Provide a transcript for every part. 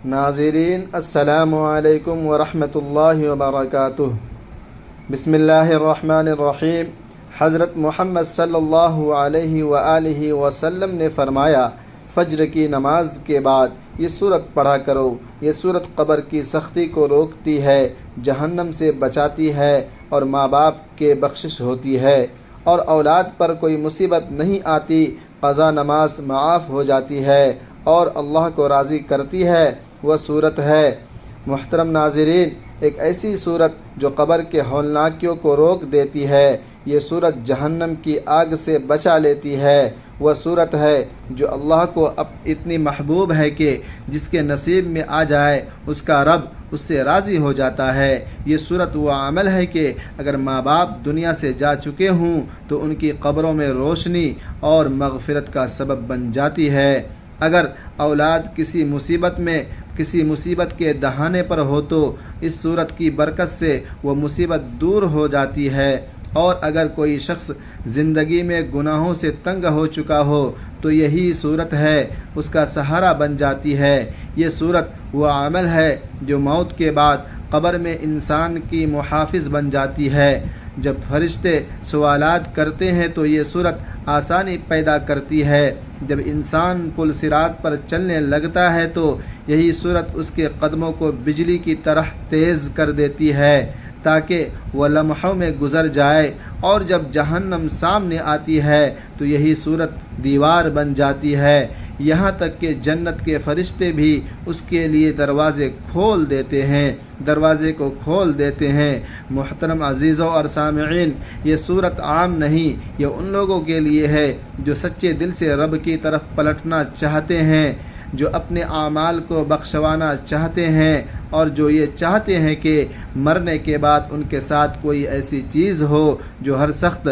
ناظرین السلام علیکم ورحمۃ اللہ وبرکاتہ۔ بسم اللہ الرحمن الرحیم۔ حضرت محمد صلی اللہ علیہ وآلہ وسلم نے فرمایا، فجر کی نماز کے بعد یہ سورت پڑھا کرو۔ یہ سورت قبر کی سختی کو روکتی ہے، جہنم سے بچاتی ہے اور ماں باپ کے بخشش ہوتی ہے، اور اولاد پر کوئی مصیبت نہیں آتی۔ قضا نماز معاف ہو جاتی ہے اور اللہ کو راضی کرتی ہے، وہ صورت ہے۔ محترم ناظرین، ایک ایسی صورت جو قبر کے ہولناکیوں کو روک دیتی ہے، یہ صورت جہنم کی آگ سے بچا لیتی ہے۔ وہ صورت ہے جو اللہ کو اتنی محبوب ہے کہ جس کے نصیب میں آ جائے اس کا رب اس سے راضی ہو جاتا ہے۔ یہ صورت وہ عمل ہے کہ اگر ماں باپ دنیا سے جا چکے ہوں تو ان کی قبروں میں روشنی اور مغفرت کا سبب بن جاتی ہے۔ اگر اولاد کسی مصیبت کے دہانے پر ہو تو اس صورت کی برکت سے وہ مصیبت دور ہو جاتی ہے، اور اگر کوئی شخص زندگی میں گناہوں سے تنگ ہو چکا ہو تو یہی صورت ہے اس کا سہارا بن جاتی ہے۔ یہ صورت وہ عمل ہے جو موت کے بعد قبر میں انسان کی محافظ بن جاتی ہے۔ جب فرشتے سوالات کرتے ہیں تو یہ صورت آسانی پیدا کرتی ہے۔ جب انسان پل صراط پر چلنے لگتا ہے تو یہی صورت اس کے قدموں کو بجلی کی طرح تیز کر دیتی ہے تاکہ وہ لمحوں میں گزر جائے، اور جب جہنم سامنے آتی ہے تو یہی صورت دیوار بن جاتی ہے، یہاں تک کہ جنت کے فرشتے بھی اس کے لیے دروازے کو کھول دیتے ہیں۔ محترم عزیزوں اور سامعین، یہ صورت عام نہیں، یہ ان لوگوں کے لیے ہے جو سچے دل سے رب کی طرف پلٹنا چاہتے ہیں، جو اپنے اعمال کو بخشوانا چاہتے ہیں، اور جو یہ چاہتے ہیں کہ مرنے کے بعد ان کے ساتھ کوئی ایسی چیز ہو جو ہر سخت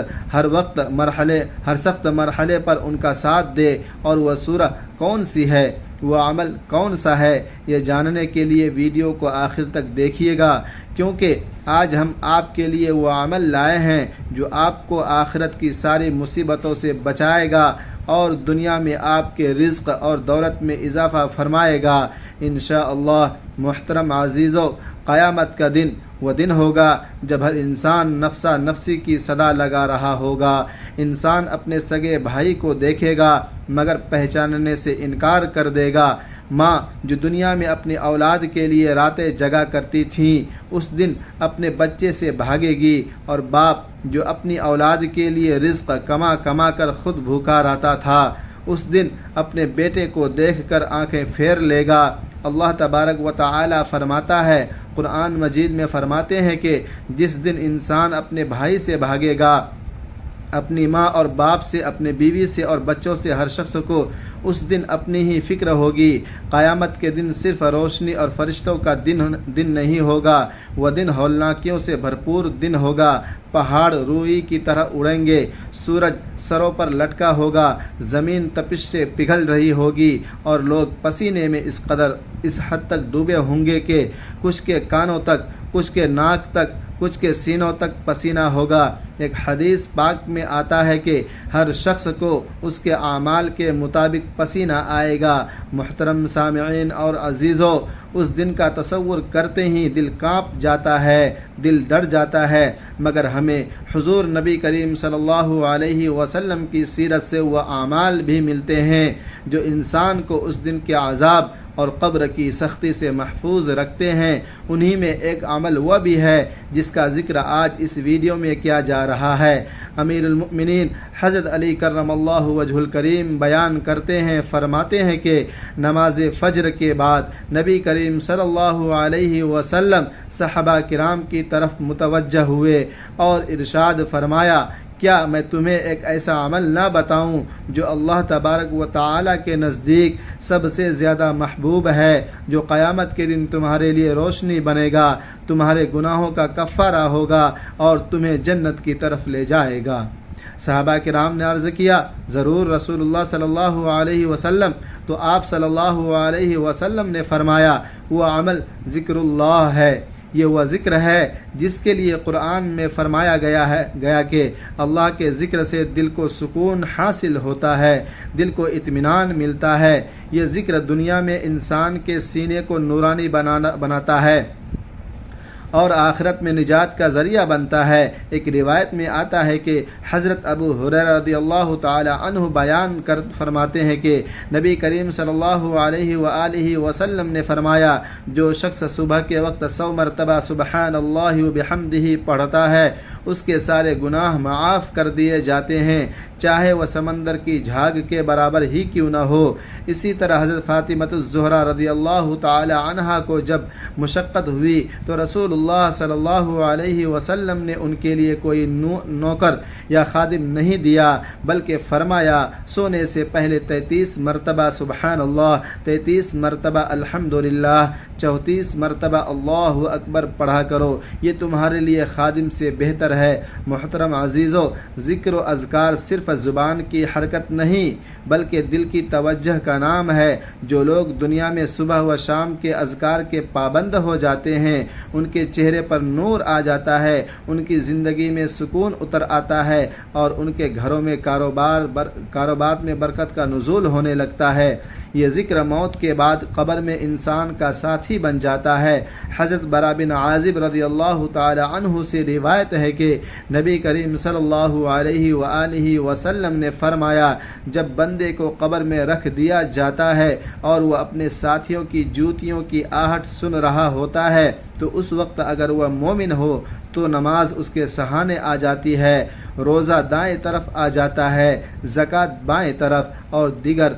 مرحلے پر ان کا ساتھ دے۔ اور وہ صورت کون سی ہے، وہ عمل کون سا ہے، یہ جاننے کے لیے ویڈیو کو آخر تک دیکھیے گا، کیونکہ آج ہم آپ کے لیے وہ عمل لائے ہیں جو آپ کو آخرت کی ساری مصیبتوں سے بچائے گا اور دنیا میں آپ کے رزق اور دولت میں اضافہ فرمائے گا انشاءاللہ۔ محترم عزیزو، قیامت کا دن وہ دن ہوگا جب ہر انسان نفسا نفسی کی صدا لگا رہا ہوگا۔ انسان اپنے سگے بھائی کو دیکھے گا مگر پہچاننے سے انکار کر دے گا۔ ماں جو دنیا میں اپنی اولاد کے لیے راتیں جگا کرتی تھیں، اس دن اپنے بچے سے بھاگے گی، اور باپ جو اپنی اولاد کے لیے رزق کما کر خود بھوکا رہتا تھا، اس دن اپنے بیٹے کو دیکھ کر آنکھیں پھیر لے گا۔ اللہ تبارک و تعالی فرماتا ہے، قرآن مجید میں فرماتے ہیں کہ جس دن انسان اپنے بھائی سے بھاگے گا، اپنی ماں اور باپ سے، اپنے بیوی سے اور بچوں سے، ہر شخص کو اس دن اپنی ہی فکر ہوگی۔ قیامت کے دن صرف روشنی اور فرشتوں کا دن نہیں ہوگا، وہ دن ہولناکیوں سے بھرپور دن ہوگا۔ پہاڑ روئی کی طرح اڑیں گے، سورج سروں پر لٹکا ہوگا، زمین تپش سے پگھل رہی ہوگی، اور لوگ پسینے میں اس حد تک ڈوبے ہوں گے کہ کچھ کے کانوں تک، کچھ کے ناک تک، کچھ کے سینوں تک پسینہ ہوگا۔ ایک حدیث پاک میں آتا ہے کہ ہر شخص کو اس کے اعمال کے مطابق پسینہ آئے گا۔ محترم سامعین اور عزیزو، اس دن کا تصور کرتے ہی دل کانپ جاتا ہے، دل ڈر جاتا ہے، مگر ہمیں حضور نبی کریم صلی اللہ علیہ وسلم کی سیرت سے وہ اعمال بھی ملتے ہیں جو انسان کو اس دن کے عذاب اور قبر کی سختی سے محفوظ رکھتے ہیں۔ انہی میں ایک عمل وہ بھی ہے جس کا ذکر آج اس ویڈیو میں کیا جا رہا ہے۔ امیر المؤمنین حضرت علی کرم اللہ وجہ الکریم بیان کرتے ہیں، فرماتے ہیں کہ نماز فجر کے بعد نبی کریم صلی اللہ علیہ وسلم صحابہ کرام کی طرف متوجہ ہوئے اور ارشاد فرمایا، کیا میں تمہیں ایک ایسا عمل نہ بتاؤں جو اللہ تبارک و تعالی کے نزدیک سب سے زیادہ محبوب ہے، جو قیامت کے دن تمہارے لیے روشنی بنے گا، تمہارے گناہوں کا کفارہ ہوگا اور تمہیں جنت کی طرف لے جائے گا؟ صحابہ کرام نے عرض کیا، ضرور رسول اللہ صلی اللہ علیہ وسلم۔ تو آپ صلی اللہ علیہ وسلم نے فرمایا، وہ عمل ذکر اللہ ہے، یہ وہ ذکر ہے جس کے لیے قرآن میں فرمایا گیا کہ اللہ کے ذکر سے دل کو سکون حاصل ہوتا ہے، دل کو اطمینان ملتا ہے۔ یہ ذکر دنیا میں انسان کے سینے کو نورانی بناتا ہے اور آخرت میں نجات کا ذریعہ بنتا ہے۔ ایک روایت میں آتا ہے کہ حضرت ابو ہریرہ رضی اللہ تعالی عنہ بیان فرماتے ہیں کہ نبی کریم صلی اللہ علیہ وآلہ وسلم نے فرمایا، جو شخص صبح کے وقت 100 مرتبہ سبحان اللہ وبحمدہ پڑھتا ہے اس کے سارے گناہ معاف کر دیے جاتے ہیں، چاہے وہ سمندر کی جھاگ کے برابر ہی کیوں نہ ہو۔ اسی طرح حضرت فاطمہ الزہرا رضی اللہ تعالی عنہا کو جب مشقت ہوئی تو رسول اللہ صلی اللہ علیہ وسلم نے ان کے لیے کوئی نوکر یا خادم نہیں دیا، بلکہ فرمایا سونے سے پہلے 33 مرتبہ سبحان اللہ، 33 مرتبہ الحمدللہ، 34 مرتبہ اللہ اکبر پڑھا کرو، یہ تمہارے لیے خادم سے بہتر ہے۔ محترم عزیزو، ذکر و اذکار صرف زبان کی حرکت نہیں بلکہ دل کی توجہ کا نام ہے۔ جو لوگ دنیا میں صبح و شام کے اذکار کے پابند ہو جاتے ہیں ان کے چہرے پر نور آ جاتا ہے، ان کی زندگی میں سکون اتر آتا ہے اور ان کے گھروں میں کاروبار میں برکت کا نزول ہونے لگتا ہے۔ یہ ذکر موت کے بعد قبر میں انسان کا ساتھی بن جاتا ہے۔ حضرت برا بن عازب رضی اللہ تعالی عنہ سے روایت ہے کہ نبی کریم صلی اللہ علیہ وآلہ وسلم نے فرمایا، جب بندے کو قبر میں رکھ دیا جاتا ہے اور وہ اپنے ساتھیوں کی جوتیوں کی آہٹ سن رہا ہوتا ہے تو اس وقت اگر وہ مومن ہو تو نماز اس کے سہانے آ جاتی ہے، روزہ دائیں طرف آ جاتا ہے، زکوٰۃ بائیں طرف اور دیگر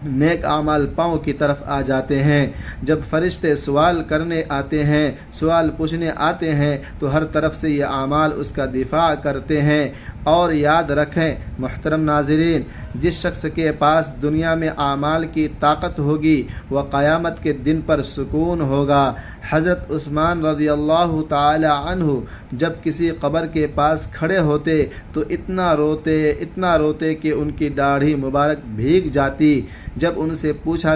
نیک اعمال پاؤں کی طرف آ جاتے ہیں۔ جب فرشتے سوال کرنے آتے ہیں، سوال پوچھنے آتے ہیں تو ہر طرف سے یہ اعمال اس کا دفاع کرتے ہیں۔ اور یاد رکھیں محترم ناظرین، جس شخص کے پاس دنیا میں اعمال کی طاقت ہوگی وہ قیامت کے دن پر سکون ہوگا۔ حضرت عثمان رضی اللہ تعالی عنہ جب کسی قبر کے پاس کھڑے ہوتے تو اتنا روتے کہ ان کی داڑھی مبارک بھیگ جاتی۔ جب ان سے پوچھا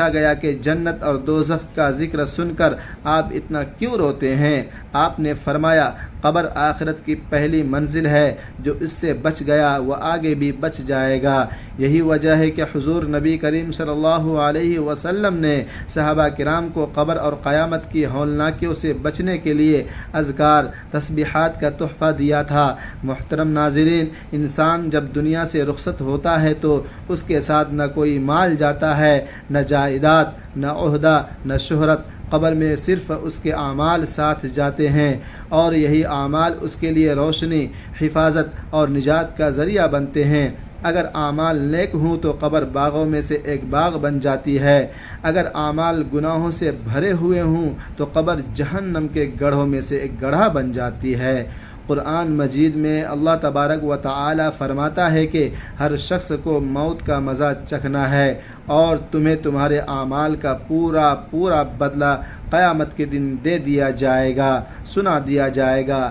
گیا کہ جنت اور دوزخ کا ذکر سن کر آپ اتنا کیوں روتے ہیں؟ آپ نے فرمایا، قبر آخرت کی پہلی منزل ہے، جو اس سے بچ گیا وہ آگے بھی بچ جائے گا۔ یہی وجہ ہے کہ حضور نبی کریم صلی اللہ علیہ وسلم نے صحابہ کرام کو قبر اور قیامت کی ہولناکیوں سے بچنے کے لیے اذکار، تسبیحات کا تحفہ دیا تھا۔ محترم ناظرین، انسان جب دنیا سے رخصت ہوتا ہے تو اس کے ساتھ نہ کوئی مال جاتا ہے، نہ جائیداد، نہ عہدہ، نہ شہرت۔ قبر میں صرف اس کے اعمال ساتھ جاتے ہیں اور یہی اعمال اس کے لیے روشنی، حفاظت اور نجات کا ذریعہ بنتے ہیں۔ اگر اعمال نیک ہوں تو قبر باغوں میں سے ایک باغ بن جاتی ہے، اگر اعمال گناہوں سے بھرے ہوئے ہوں تو قبر جہنم کے گڑھوں میں سے ایک گڑھا بن جاتی ہے۔ قرآن مجید میں اللہ تبارک و تعالی فرماتا ہے کہ ہر شخص کو موت کا مزہ چکھنا ہے اور تمہیں تمہارے اعمال کا پورا بدلہ قیامت کے دن دے دیا جائے گا، سنا دیا جائے گا۔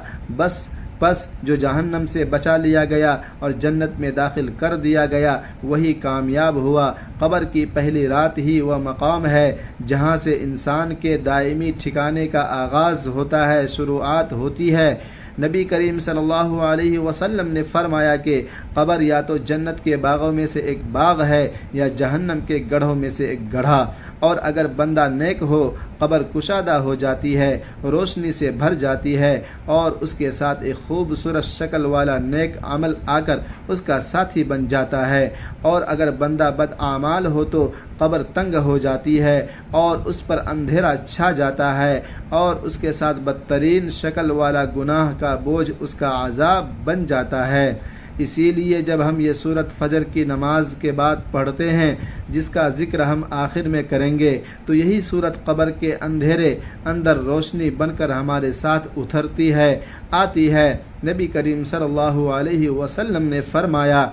بس جو جہنم سے بچا لیا گیا اور جنت میں داخل کر دیا گیا وہی کامیاب ہوا۔ قبر کی پہلی رات ہی وہ مقام ہے جہاں سے انسان کے دائمی ٹھکانے کا آغاز ہوتا ہے، شروعات ہوتی ہے۔ نبی کریم صلی اللہ علیہ وسلم نے فرمایا کہ قبر یا تو جنت کے باغوں میں سے ایک باغ ہے یا جہنم کے گڑھوں میں سے ایک گڑھا، اور اگر بندہ نیک ہو قبر کشادہ ہو جاتی ہے، روشنی سے بھر جاتی ہے اور اس کے ساتھ ایک خوبصورت شکل والا نیک عمل آ کر اس کا ساتھی بن جاتا ہے، اور اگر بندہ بد اعمال ہو تو قبر تنگ ہو جاتی ہے اور اس پر اندھیرا چھا جاتا ہے اور اس کے ساتھ بدترین شکل والا گناہ کا بوجھ اس کا عذاب بن جاتا ہے۔ اسی لیے جب ہم یہ سورت فجر کی نماز کے بعد پڑھتے ہیں جس کا ذکر ہم آخر میں کریں گے تو یہی سورت قبر کے اندھیرے اندر روشنی بن کر ہمارے ساتھ اترتی ہے، آتی ہے۔ نبی کریم صلی اللہ علیہ وسلم نے فرمایا،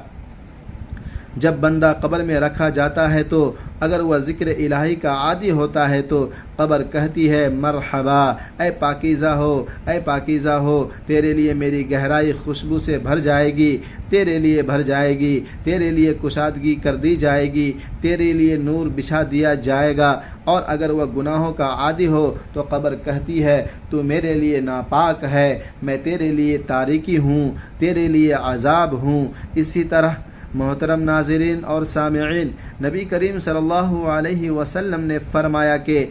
جب بندہ قبر میں رکھا جاتا ہے تو اگر وہ ذکر الہی کا عادی ہوتا ہے تو قبر کہتی ہے مرحبا، اے پاکیزہ ہو، تیرے لیے میری گہرائی خوشبو سے بھر جائے گی، تیرے لیے بھر جائے گی، تیرے لیے کشادگی کر دی جائے گی، تیرے لیے نور بچھا دیا جائے گا۔ اور اگر وہ گناہوں کا عادی ہو تو قبر کہتی ہے تو میرے لیے ناپاک ہے، میں تیرے لیے تاریکی ہوں، تیرے لیے عذاب ہوں۔ اسی طرح محترم ناظرین اور سامعین، نبی کریم صلی اللہ علیہ وسلم نے فرمایا کہ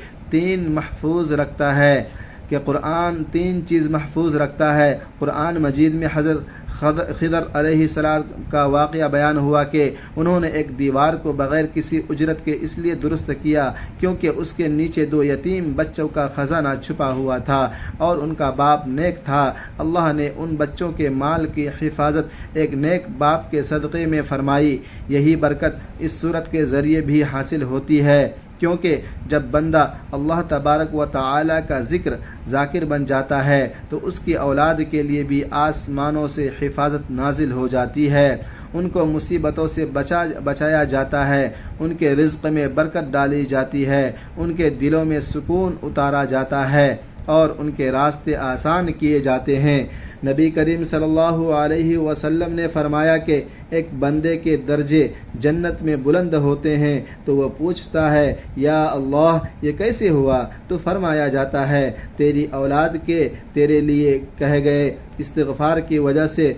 قرآن تین چیز محفوظ رکھتا ہے۔ قرآن مجید میں حضرت خضر علیہ السلام کا واقعہ بیان ہوا کہ انہوں نے ایک دیوار کو بغیر کسی اجرت کے اس لیے درست کیا کیونکہ اس کے نیچے 2 یتیم بچوں کا خزانہ چھپا ہوا تھا اور ان کا باپ نیک تھا۔ اللہ نے ان بچوں کے مال کی حفاظت ایک نیک باپ کے صدقے میں فرمائی۔ یہی برکت اس صورت کے ذریعے بھی حاصل ہوتی ہے، کیونکہ جب بندہ اللہ تبارک و تعالی کا ذاکر بن جاتا ہے تو اس کی اولاد کے لیے بھی آسمانوں سے حفاظت نازل ہو جاتی ہے، ان کو مصیبتوں سے بچایا جاتا ہے، ان کے رزق میں برکت ڈالی جاتی ہے، ان کے دلوں میں سکون اتارا جاتا ہے اور ان کے راستے آسان کیے جاتے ہیں۔ نبی کریم صلی اللہ علیہ وسلم نے فرمایا کہ ایک بندے کے درجے جنت میں بلند ہوتے ہیں تو وہ پوچھتا ہے یا اللہ یہ کیسے ہوا؟ تو فرمایا جاتا ہے تیری اولاد کے تیرے لیے کہے گئے استغفار کی وجہ سے۔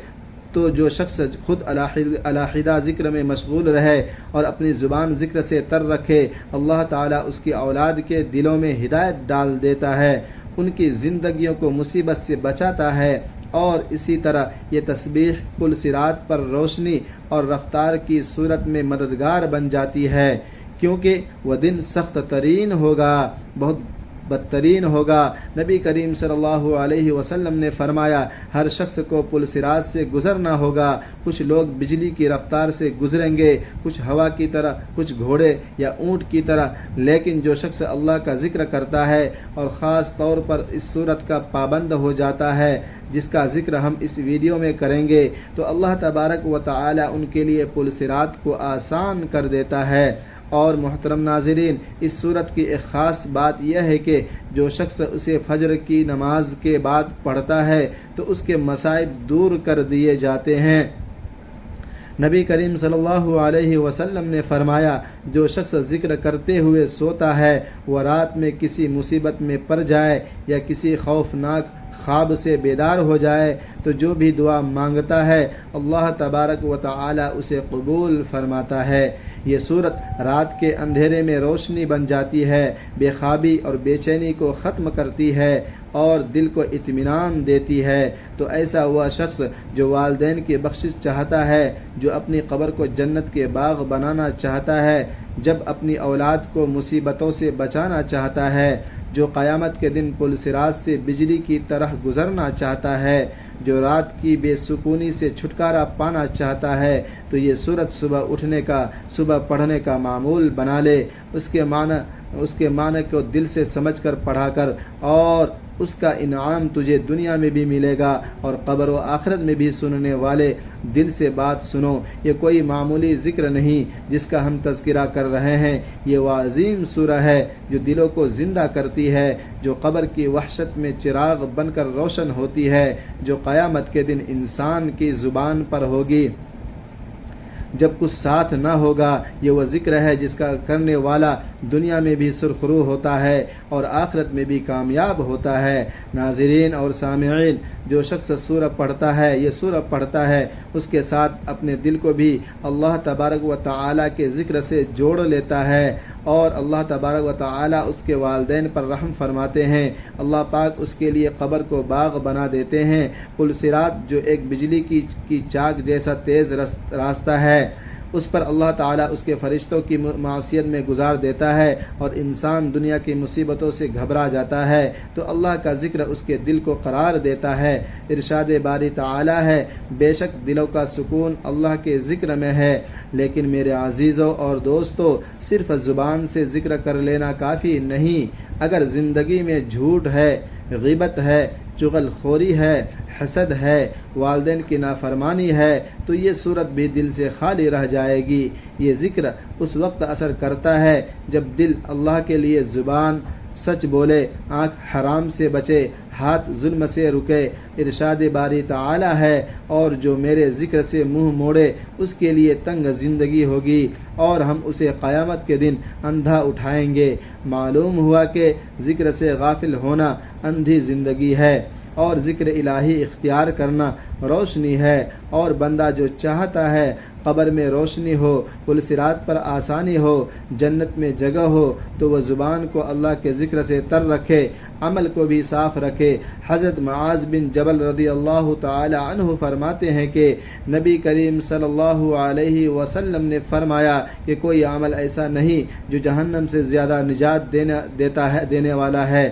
تو جو شخص خود علیحدہ ذکر میں مشغول رہے اور اپنی زبان ذکر سے تر رکھے، اللہ تعالیٰ اس کی اولاد کے دلوں میں ہدایت ڈال دیتا ہے، ان کی زندگیوں کو مصیبت سے بچاتا ہے۔ اور اسی طرح یہ تسبیح پل صراط پر روشنی اور رفتار کی صورت میں مددگار بن جاتی ہے، کیونکہ وہ دن سخت ترین ہوگا، بہت بدترین ہوگا۔ نبی کریم صلی اللہ علیہ وسلم نے فرمایا ہر شخص کو پل صراط سے گزرنا ہوگا، کچھ لوگ بجلی کی رفتار سے گزریں گے، کچھ ہوا کی طرح، کچھ گھوڑے یا اونٹ کی طرح، لیکن جو شخص اللہ کا ذکر کرتا ہے اور خاص طور پر اس صورت کا پابند ہو جاتا ہے جس کا ذکر ہم اس ویڈیو میں کریں گے، تو اللہ تبارک و تعالی ان کے لیے پل صراط کو آسان کر دیتا ہے۔ اور محترم ناظرین، اس صورت کی ایک خاص بات یہ ہے کہ جو شخص اسے فجر کی نماز کے بعد پڑھتا ہے تو اس کے مصائب دور کر دیے جاتے ہیں۔ نبی کریم صلی اللہ علیہ وسلم نے فرمایا جو شخص ذکر کرتے ہوئے سوتا ہے، وہ رات میں کسی مصیبت میں پڑ جائے یا کسی خوفناک خواب سے بیدار ہو جائے تو جو بھی دعا مانگتا ہے اللہ تبارک و تعالی اسے قبول فرماتا ہے۔ یہ صورت رات کے اندھیرے میں روشنی بن جاتی ہے، بے خوابی اور بے چینی کو ختم کرتی ہے اور دل کو اطمینان دیتی ہے۔ تو ایسا وہ شخص جو والدین کی بخشش چاہتا ہے، جو اپنی قبر کو جنت کے باغ بنانا چاہتا ہے، جب اپنی اولاد کو مصیبتوں سے بچانا چاہتا ہے، جو قیامت کے دن پل صراط سے بجلی کی طرح گزرنا چاہتا ہے، جو رات کی بے سکونی سے چھٹکارا پانا چاہتا ہے، تو یہ سورت صبح پڑھنے کا معمول بنا لے۔ اس کے معنی کو دل سے سمجھ کر پڑھا کر، اور اس کا انعام تجھے دنیا میں بھی ملے گا اور قبر و آخرت میں بھی۔ سننے والے دل سے بات سنو، یہ کوئی معمولی ذکر نہیں جس کا ہم تذکرہ کر رہے ہیں، یہ وہ عظیم سورہ ہے جو دلوں کو زندہ کرتی ہے، جو قبر کی وحشت میں چراغ بن کر روشن ہوتی ہے، جو قیامت کے دن انسان کی زبان پر ہوگی جب کچھ ساتھ نہ ہوگا۔ یہ وہ ذکر ہے جس کا کرنے والا دنیا میں بھی سرخرو ہوتا ہے اور آخرت میں بھی کامیاب ہوتا ہے۔ ناظرین اور سامعین، جو شخص سورہ پڑھتا ہے، یہ سورہ پڑھتا ہے، اس کے ساتھ اپنے دل کو بھی اللہ تبارک و تعالی کے ذکر سے جوڑ لیتا ہے اور اللہ تبارک و تعالی اس کے والدین پر رحم فرماتے ہیں۔ اللہ پاک اس کے لیے قبر کو باغ بنا دیتے ہیں۔ پل صراط جو ایک بجلی کی چاک جیسا تیز راستہ ہے، اس پر اللہ تعالیٰ اس کے فرشتوں کی معصیت میں گزار دیتا ہے اور انسان دنیا کی مصیبتوں سے گھبرا جاتا ہے تو اللہ کا ذکر اس کے دل کو قرار دیتا ہے۔ ارشاد باری تعالیٰ ہے بے شک دلوں کا سکون اللہ کے ذکر میں ہے، لیکن میرے عزیزوں اور دوستو، صرف زبان سے ذکر کر لینا کافی نہیں۔ اگر زندگی میں جھوٹ ہے، غیبت ہے، چغل خوری ہے، حسد ہے، والدین کی نافرمانی ہے تو یہ صورت بھی دل سے خالی رہ جائے گی۔ یہ ذکر اس وقت اثر کرتا ہے جب دل اللہ کے لیے، زبان سچ بولے، آنکھ حرام سے بچے، ہاتھ ظلم سے رکے۔ ارشاد باری تعالی ہے، اور جو میرے ذکر سے منہ موڑے اس کے لیے تنگ زندگی ہوگی اور ہم اسے قیامت کے دن اندھا اٹھائیں گے۔ معلوم ہوا کہ ذکر سے غافل ہونا اندھی زندگی ہے اور ذکر الہی اختیار کرنا روشنی ہے، اور بندہ جو چاہتا ہے قبر میں روشنی ہو، پل صراط پر آسانی ہو، جنت میں جگہ ہو تو وہ زبان کو اللہ کے ذکر سے تر رکھے، عمل کو بھی صاف رکھے۔ حضرت معاذ بن جبل رضی اللہ تعالی عنہ فرماتے ہیں کہ نبی کریم صلی اللہ علیہ وسلم نے فرمایا کہ کوئی عمل ایسا نہیں جو جہنم سے زیادہ نجات دینے والا ہے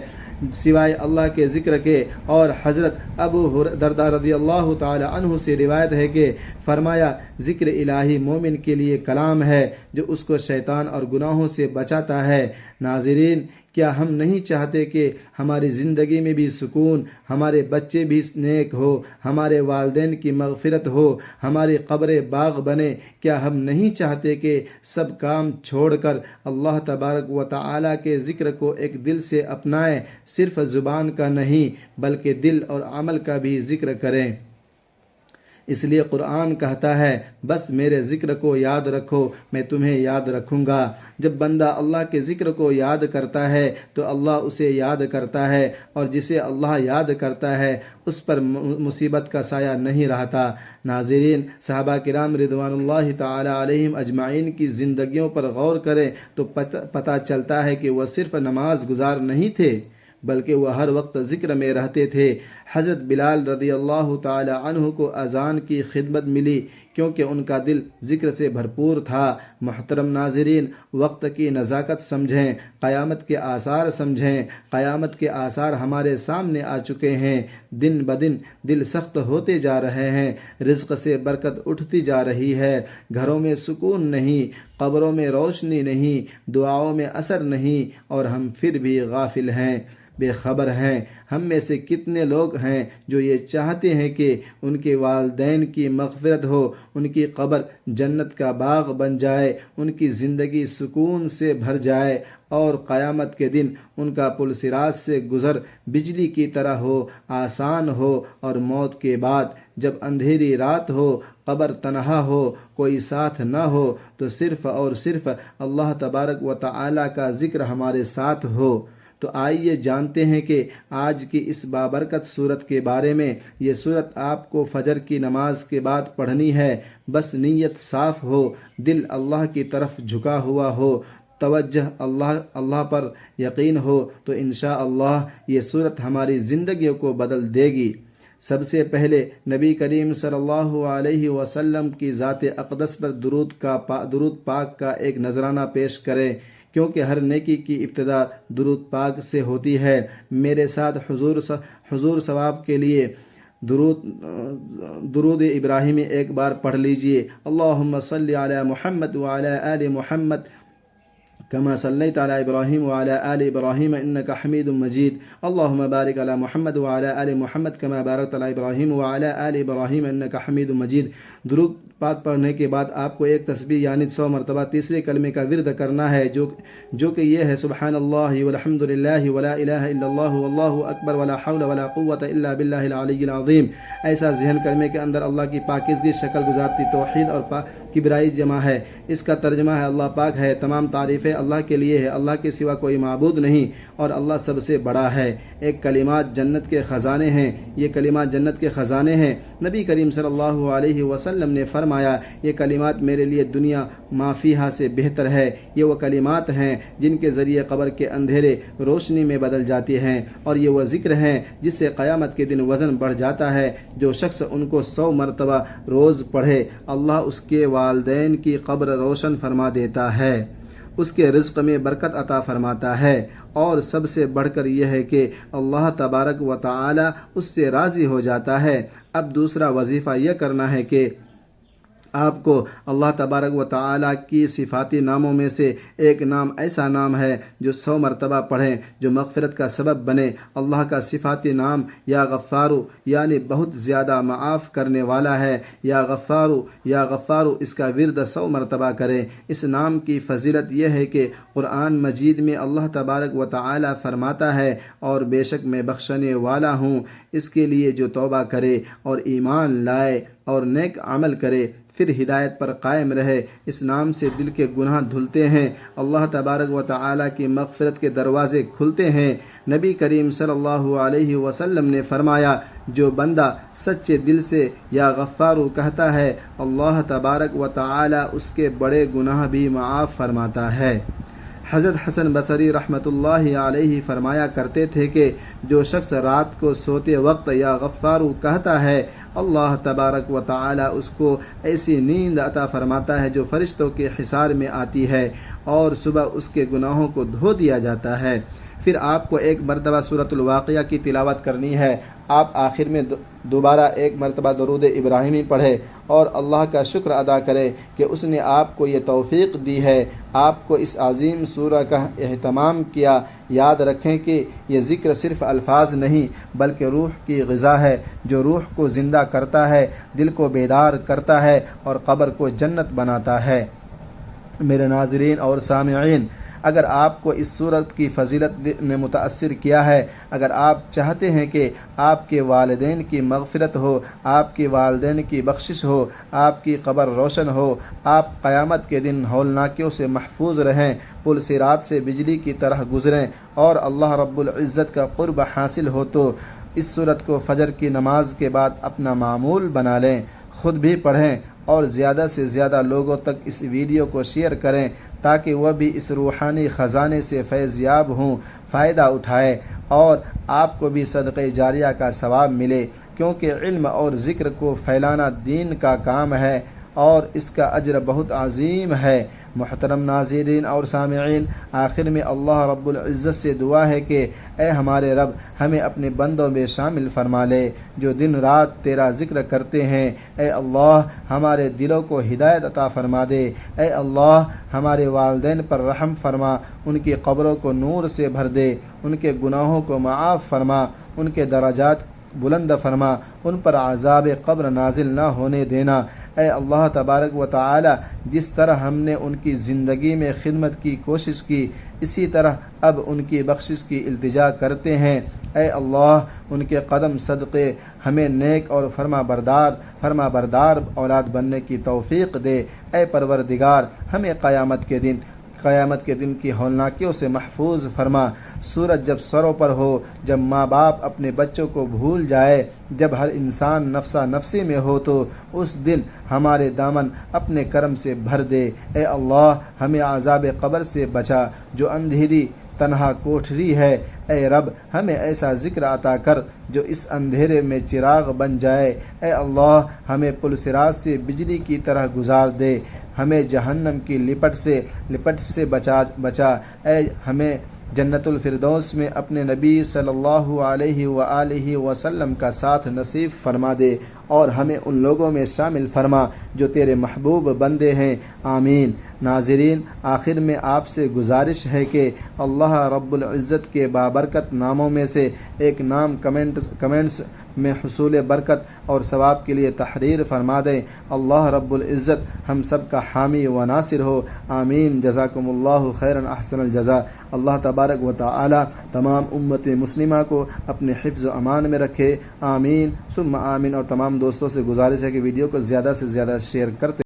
سوائے اللہ کے ذکر کے۔ اور حضرت ابو درداء رضی اللہ تعالی عنہ سے روایت ہے کہ فرمایا ذکر الہی مومن کے لیے کلام ہے جو اس کو شیطان اور گناہوں سے بچاتا ہے۔ ناظرین، کیا ہم نہیں چاہتے کہ ہماری زندگی میں بھی سکون، ہمارے بچے بھی نیک ہو، ہمارے والدین کی مغفرت ہو، ہماری قبریں باغ بنے؟ کیا ہم نہیں چاہتے کہ سب کام چھوڑ کر اللہ تبارک و تعالی کے ذکر کو ایک دل سے اپنائیں، صرف زبان کا نہیں بلکہ دل اور عمل کا بھی ذکر کریں؟ اس لیے قرآن کہتا ہے بس میرے ذکر کو یاد رکھو میں تمہیں یاد رکھوں گا۔ جب بندہ اللہ کے ذکر کو یاد کرتا ہے تو اللہ اسے یاد کرتا ہے، اور جسے اللہ یاد کرتا ہے اس پر مصیبت کا سایہ نہیں رہتا۔ ناظرین، صحابہ کرام رضوان اللہ تعالی علیہم اجمعین کی زندگیوں پر غور کریں تو پتہ چلتا ہے کہ وہ صرف نماز گزار نہیں تھے بلکہ وہ ہر وقت ذکر میں رہتے تھے۔ حضرت بلال رضی اللہ تعالی عنہ کو اذان کی خدمت ملی کیونکہ ان کا دل ذکر سے بھرپور تھا۔ محترم ناظرین، وقت کی نزاکت سمجھیں، قیامت کے آثار سمجھیں۔ قیامت کے آثار ہمارے سامنے آ چکے ہیں۔ دن بدن دل سخت ہوتے جا رہے ہیں، رزق سے برکت اٹھتی جا رہی ہے، گھروں میں سکون نہیں، قبروں میں روشنی نہیں، دعاؤں میں اثر نہیں، اور ہم پھر بھی غافل ہیں، بے خبر ہیں۔ ہم میں سے کتنے لوگ ہیں جو یہ چاہتے ہیں کہ ان کے والدین کی مغفرت ہو، ان کی قبر جنت کا باغ بن جائے، ان کی زندگی سکون سے بھر جائے، اور قیامت کے دن ان کا پل صراط سے گزر بجلی کی طرح ہو، آسان ہو، اور موت کے بعد جب اندھیری رات ہو، قبر تنہا ہو، کوئی ساتھ نہ ہو، تو صرف اور صرف اللہ تبارک و تعالی کا ذکر ہمارے ساتھ ہو۔ تو آئیے جانتے ہیں کہ آج کی اس بابرکت صورت کے بارے میں۔ یہ صورت آپ کو فجر کی نماز کے بعد پڑھنی ہے، بس نیت صاف ہو، دل اللہ کی طرف جھکا ہوا ہو، توجہ اللہ پر یقین ہو تو انشاءاللہ یہ صورت ہماری زندگیوں کو بدل دے گی۔ سب سے پہلے نبی کریم صلی اللہ علیہ وسلم کی ذات اقدس پر درود پاک کا ایک نذرانہ پیش کریں، کیونکہ ہر نیکی کی ابتدا درود پاک سے ہوتی ہے۔ میرے ساتھ حضور ثواب کے لیے درود ابراہیمی ایک بار پڑھ لیجئے۔ اللہم صلی علی محمد وعلی آل محمد كما صليت على إبراهيم وعلى آل إبراهيم إنك حميد مجيد اللهم بارك على محمد وعلى آل محمد كما باركت على إبراهيم وعلى آل إبراهيم إنك حميد مجيد۔ درود پاک پڑھنے کے بعد آپ کو ایک تسبیح یعنی 100 مرتبہ تیسرے کلمے کا ورد کرنا ہے جو کہ یہ ہے سبحان اللہ والحمد للہ ولا الہ الا اللہ واللہ اکبر ولا حول ولا قوة الا باللہ العلی العظیم۔ ایسا ذہن کلمے کے اندر اللہ کی پاکیزگی شکل گزارتی توحید اور کبریائی جمع ہے۔ اس کا ترجمہ ہے اللہ پاک ہے، تمام تعریفیں اللہ کے لیے ہے، اللہ کے سوا کوئی معبود نہیں اور اللہ سب سے بڑا ہے۔ ایک کلمات جنت کے خزانے ہیں، یہ کلمات جنت کے خزانے ہیں۔ نبی کریم صلی اللہ علیہ وسلم نے فرمایا یہ کلمات میرے لیے دنیا ما فیہا سے بہتر ہے۔ یہ وہ کلمات ہیں جن کے ذریعے قبر کے اندھیرے روشنی میں بدل جاتی ہیں، اور یہ وہ ذکر ہیں جس سے قیامت کے دن وزن بڑھ جاتا ہے۔ جو شخص ان کو 100 مرتبہ روز پڑھے اللہ اس کے والدین کی قبر روشن فرما دیتا ہے، اس کے رزق میں برکت عطا فرماتا ہے، اور سب سے بڑھ کر یہ ہے کہ اللہ تبارک و تعالی اس سے راضی ہو جاتا ہے۔ اب دوسرا وظیفہ یہ کرنا ہے کہ آپ کو اللہ تبارک و تعالیٰ کی صفاتی ناموں میں سے ایک نام ایسا نام ہے جو 100 مرتبہ پڑھیں جو مغفرت کا سبب بنے۔ اللہ کا صفاتی نام یا غفارو یعنی بہت زیادہ معاف کرنے والا ہے، یا غفارو اس کا ورد 100 مرتبہ کریں۔ اس نام کی فضیلت یہ ہے کہ قرآن مجید میں اللہ تبارک و تعالیٰ فرماتا ہے، اور بے شک میں بخشنے والا ہوں اس کے لیے جو توبہ کرے اور ایمان لائے اور نیک عمل کرے پھر ہدایت پر قائم رہے۔ اس نام سے دل کے گناہ دھلتے ہیں، اللہ تبارک و تعالیٰ کی مغفرت کے دروازے کھلتے ہیں۔ نبی کریم صلی اللہ علیہ وسلم نے فرمایا، جو بندہ سچے دل سے یا غفارو کہتا ہے، اللہ تبارک و تعالیٰ اس کے بڑے گناہ بھی معاف فرماتا ہے۔ حضرت حسن بصری رحمۃ اللہ علیہ فرمایا کرتے تھے کہ جو شخص رات کو سوتے وقت یا غفارو کہتا ہے، اللہ تبارک و تعالی اس کو ایسی نیند عطا فرماتا ہے جو فرشتوں کے حصار میں آتی ہے، اور صبح اس کے گناہوں کو دھو دیا جاتا ہے۔ پھر آپ کو ایک مرتبہ سورۃ الواقعہ کی تلاوت کرنی ہے۔ آپ آخر میں دوبارہ ایک مرتبہ درود ابراہیمی پڑھے اور اللہ کا شکر ادا کرے کہ اس نے آپ کو یہ توفیق دی ہے، آپ کو اس عظیم سورہ کا اہتمام کیا۔ یاد رکھیں کہ یہ ذکر صرف الفاظ نہیں بلکہ روح کی غذا ہے، جو روح کو زندہ کرتا ہے، دل کو بیدار کرتا ہے اور قبر کو جنت بناتا ہے۔ میرے ناظرین اور سامعین، اگر آپ کو اس سورت کی فضیلت نے متاثر کیا ہے، اگر آپ چاہتے ہیں کہ آپ کے والدین کی مغفرت ہو، آپ کے والدین کی بخشش ہو، آپ کی قبر روشن ہو، آپ قیامت کے دن ہولناکیوں سے محفوظ رہیں، پل صراط سے بجلی کی طرح گزریں اور اللہ رب العزت کا قرب حاصل ہو، تو اس سورت کو فجر کی نماز کے بعد اپنا معمول بنا لیں، خود بھی پڑھیں اور زیادہ سے زیادہ لوگوں تک اس ویڈیو کو شیئر کریں تاکہ وہ بھی اس روحانی خزانے سے فیض یاب ہوں، فائدہ اٹھائے اور آپ کو بھی صدقہ جاریہ کا ثواب ملے، کیونکہ علم اور ذکر کو پھیلانا دین کا کام ہے اور اس کا اجر بہت عظیم ہے۔ محترم ناظرین اور سامعین، آخر میں اللہ رب العزت سے دعا ہے کہ اے ہمارے رب، ہمیں اپنے بندوں میں شامل فرما لے جو دن رات تیرا ذکر کرتے ہیں۔ اے اللہ، ہمارے دلوں کو ہدایت عطا فرما دے۔ اے اللہ، ہمارے والدین پر رحم فرما، ان کی قبروں کو نور سے بھر دے، ان کے گناہوں کو معاف فرما، ان کے درجات بلند فرما، ان پر عذاب قبر نازل نہ ہونے دینا۔ اے اللہ تبارک و تعالی، جس طرح ہم نے ان کی زندگی میں خدمت کی کوشش کی، اسی طرح اب ان کی بخشش کی التجا کرتے ہیں۔ اے اللہ، ان کے قدم صدقے ہمیں نیک اور فرما بردار اولاد بننے کی توفیق دے۔ اے پروردگار، ہمیں قیامت کے دن کی ہولناکیوں سے محفوظ فرما۔ سورج جب سروں پر ہو، جب ماں باپ اپنے بچوں کو بھول جائے، جب ہر انسان نفسا نفسی میں ہو، تو اس دن ہمارے دامن اپنے کرم سے بھر دے۔ اے اللہ، ہمیں عذاب قبر سے بچا جو اندھیری تنہا کوٹھری ہے۔ اے رب، ہمیں ایسا ذکر عطا کر جو اس اندھیرے میں چراغ بن جائے۔ اے اللہ، ہمیں پل صراط سے بجلی کی طرح گزار دے، ہمیں جہنم کی لپٹ سے بچا۔ اے ہمیں جنت الفردوس میں اپنے نبی صلی اللہ علیہ وآلہ وسلم کا ساتھ نصیب فرما دے اور ہمیں ان لوگوں میں شامل فرما جو تیرے محبوب بندے ہیں، آمین۔ ناظرین، آخر میں آپ سے گزارش ہے کہ اللہ رب العزت کے بابرکت ناموں میں سے ایک نام کمنٹس میں حصول برکت اور ثواب کے لیے تحریر فرما دیں۔ اللہ رب العزت ہم سب کا حامی و ناصر ہو، آمین۔ جزاکم اللہ خیرا احسن الجزاء۔ اللہ تبارک و تعالی تمام امت مسلمہ کو اپنے حفظ و امان میں رکھے، آمین ثم آمین۔ اور تمام دوستوں سے گزارش ہے کہ ویڈیو کو زیادہ سے زیادہ شیئر کرتے